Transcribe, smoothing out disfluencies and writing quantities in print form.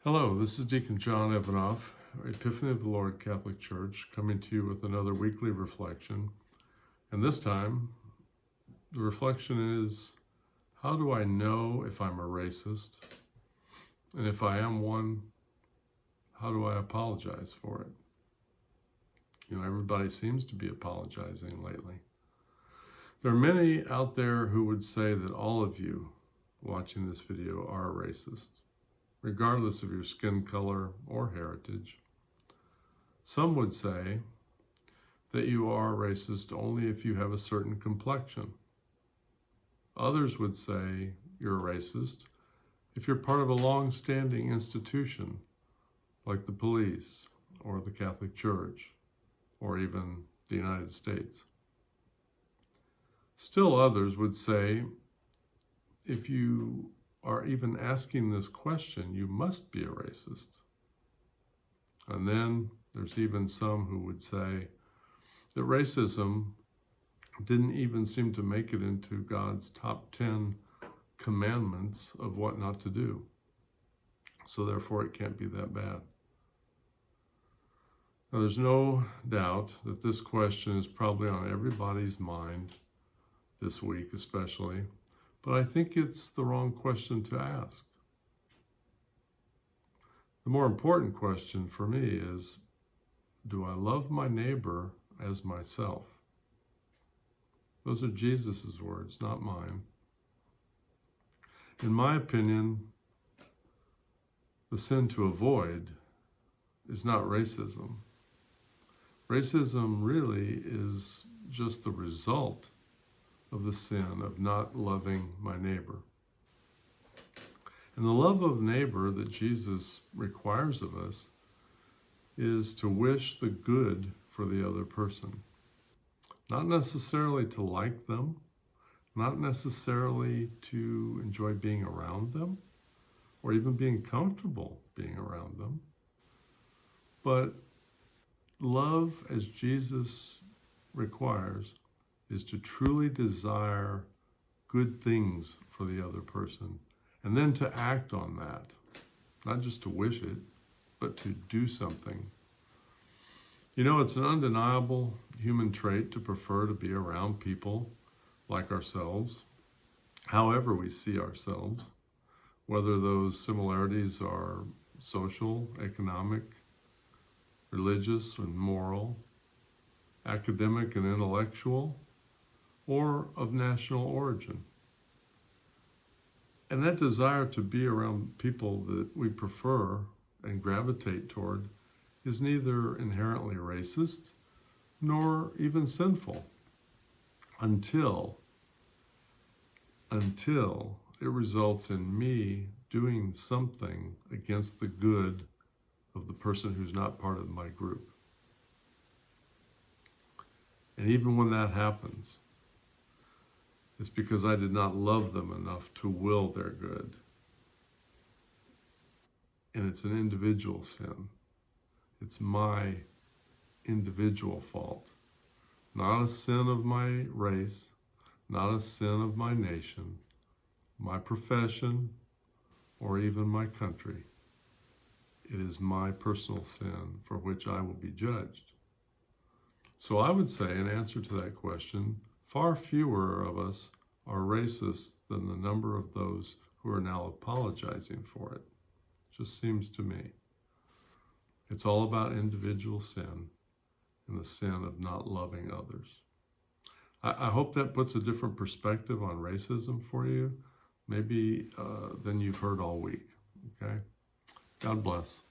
Hello, this is Deacon John Evanoff, Epiphany of the Lord Catholic Church, coming to you with another weekly reflection. And this time, the reflection is, how do I know if I'm a racist? And if I am one, how do I apologize for it? You know, everybody seems to be apologizing lately. There are many out there who would say that all of you watching this video are a racist, regardless of your skin color or heritage. Some would say that you are racist only if you have a certain complexion. Others would say you're a racist if you're part of a long-standing institution like the police or the Catholic Church or even the United States. Still others would say if you are even asking this question, you must be a racist. And then there's even some who would say that racism didn't even seem to make it into God's top 10 commandments of what not to do. So therefore it can't be that bad. Now there's no doubt that this question is probably on everybody's mind this week especially, but I think it's the wrong question to ask. The more important question for me is, do I love my neighbor as myself? Those are Jesus's words, not mine. In my opinion, the sin to avoid is not racism. Racism really is just the result of the sin of not loving my neighbor. And the love of neighbor that Jesus requires of us is to wish the good for the other person. Not necessarily to like them, not necessarily to enjoy being around them, or even being comfortable being around them, but love as Jesus requires is to truly desire good things for the other person, and then to act on that. Not just to wish it, but to do something. You know, it's an undeniable human trait to prefer to be around people like ourselves, however we see ourselves, whether those similarities are social, economic, religious and moral, academic and intellectual, or of national origin. And that desire to be around people that we prefer and gravitate toward is neither inherently racist nor even sinful until it results in me doing something against the good of the person who's not part of my group. And even when that happens, it's because I did not love them enough to will their good. And it's an individual sin. It's my individual fault. Not a sin of my race, not a sin of my nation, my profession, or even my country. It is my personal sin for which I will be judged. So I would say, in answer to that question, far fewer of us are racist than the number of those who are now apologizing for it. Just seems to me. It's all about individual sin and the sin of not loving others. I hope that puts a different perspective on racism for you, maybe than you've heard all week, okay? God bless.